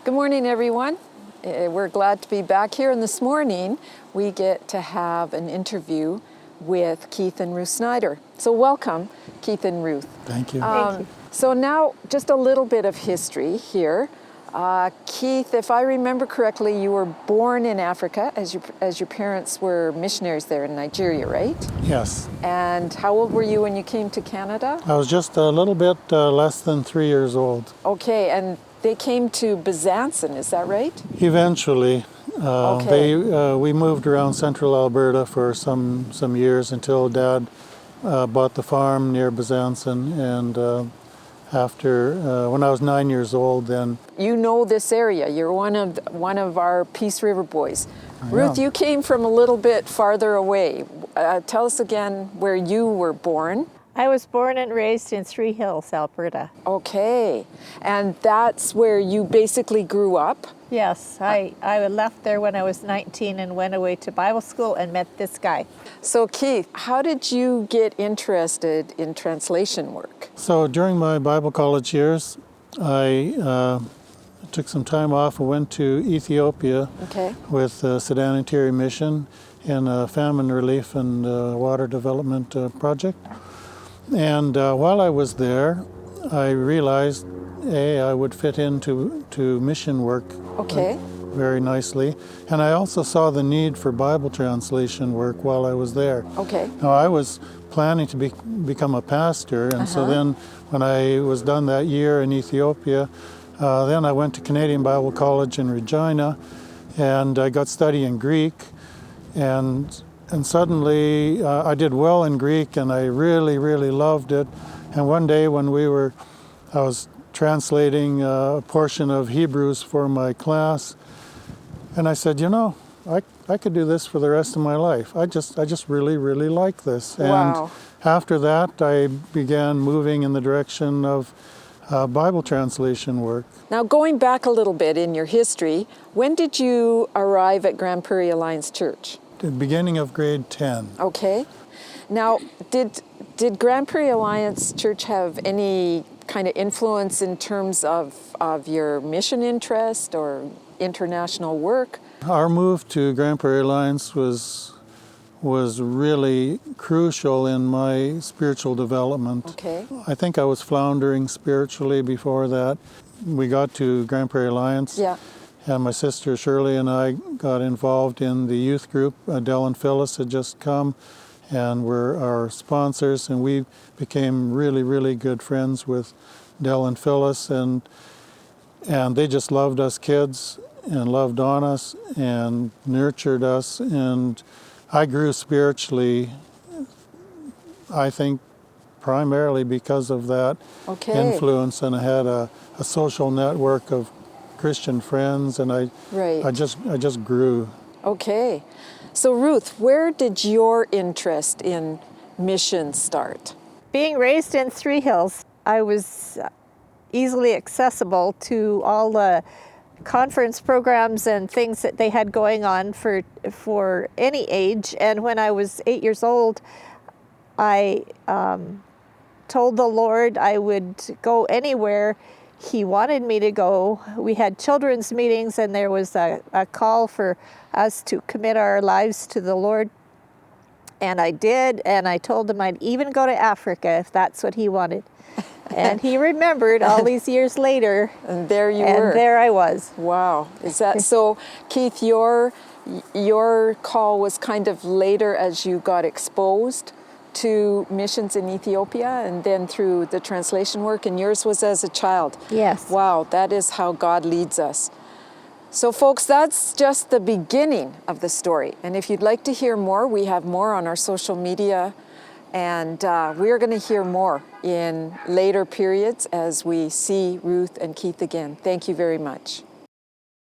Good morning, everyone. We're glad to be back here, and this morning we get to have an interview with Keith and Ruth Snider. So welcome, Keith and Ruth. Thank you. Thank you. So now, just a little bit of history here. Keith, if I remember correctly, you were born in Africa as your parents were missionaries there in Nigeria, right? Yes. And how old were you when you came to Canada? I was just a little bit less than 3 years old. Okay, and they came to Besançon, is that right? Eventually, Okay. we moved around central Alberta for some years until Dad bought the farm near Besançon, and when I was 9 years old, then You know this area. You're one of our Peace River boys. Ruth, you came from a little bit farther away. Tell us again where you were born. I was born and raised in Three Hills, Alberta. Okay, and that's where you basically grew up? Yes, I left there when I was 19 and went away to Bible school and met this guy. So Keith, how did you get interested in translation work? so during my Bible college years, I took some time off and went to Ethiopia Okay. with the Sudan Interior Mission in a famine relief and water development project. And while I was there, I realized, I would fit into mission work Okay. very nicely. And I also saw the need for Bible translation work while I was there. Okay. Now, I was planning to become a pastor, and so then when I was done that year in Ethiopia, then I went to Canadian Bible College in Regina, and I got studying Greek, and suddenly I did well in Greek, and I really, really loved it. And one day when I was translating a portion of Hebrews for my class, and I said, I could do this for the rest of my life. I just really, really like this. Wow. And after that, I began moving in the direction of Bible translation work. Now, going back a little bit in your history, when did you arrive at Grand Prairie Alliance Church? The beginning of grade 10. Okay. Now, did Grand Prairie Alliance Church have any kind of influence in terms of your mission interest or international work? Our move to Grand Prairie Alliance was really crucial in my spiritual development. Okay. I think I was floundering spiritually before that. We got to Grand Prairie Alliance. Yeah. And my sister Shirley and I got involved in the youth group. Dell and Phyllis had just come and were our sponsors, and we became really, really good friends with Dell and Phyllis, and they just loved us kids and loved on us and nurtured us, and I grew spiritually, I think, primarily because of that Okay. influence, and I had a social network of Christian friends, and Right. I just grew. Okay. So Ruth, where did your interest in mission start? Being raised in Three Hills, I was easily accessible to all the conference programs and things that they had going on for any age. And when I was 8 years old, I told the Lord I would go anywhere He wanted me to go. We had children's meetings, and there was a call for us to commit our lives to the Lord. And I did, and I told him I'd even go to Africa if that's what he wanted. And he remembered all these years later. And there you and were. there I was. Wow. Is that so, Keith, your call was kind of later as you got exposed to missions in Ethiopia and then through the translation work, and yours was as a child. Yes. Wow, that is how God leads us. So folks, that's just the beginning of the story. And if you'd like to hear more, we have more on our social media, and we're going to hear more in later periods as we see Ruth and Keith again. Thank you very much.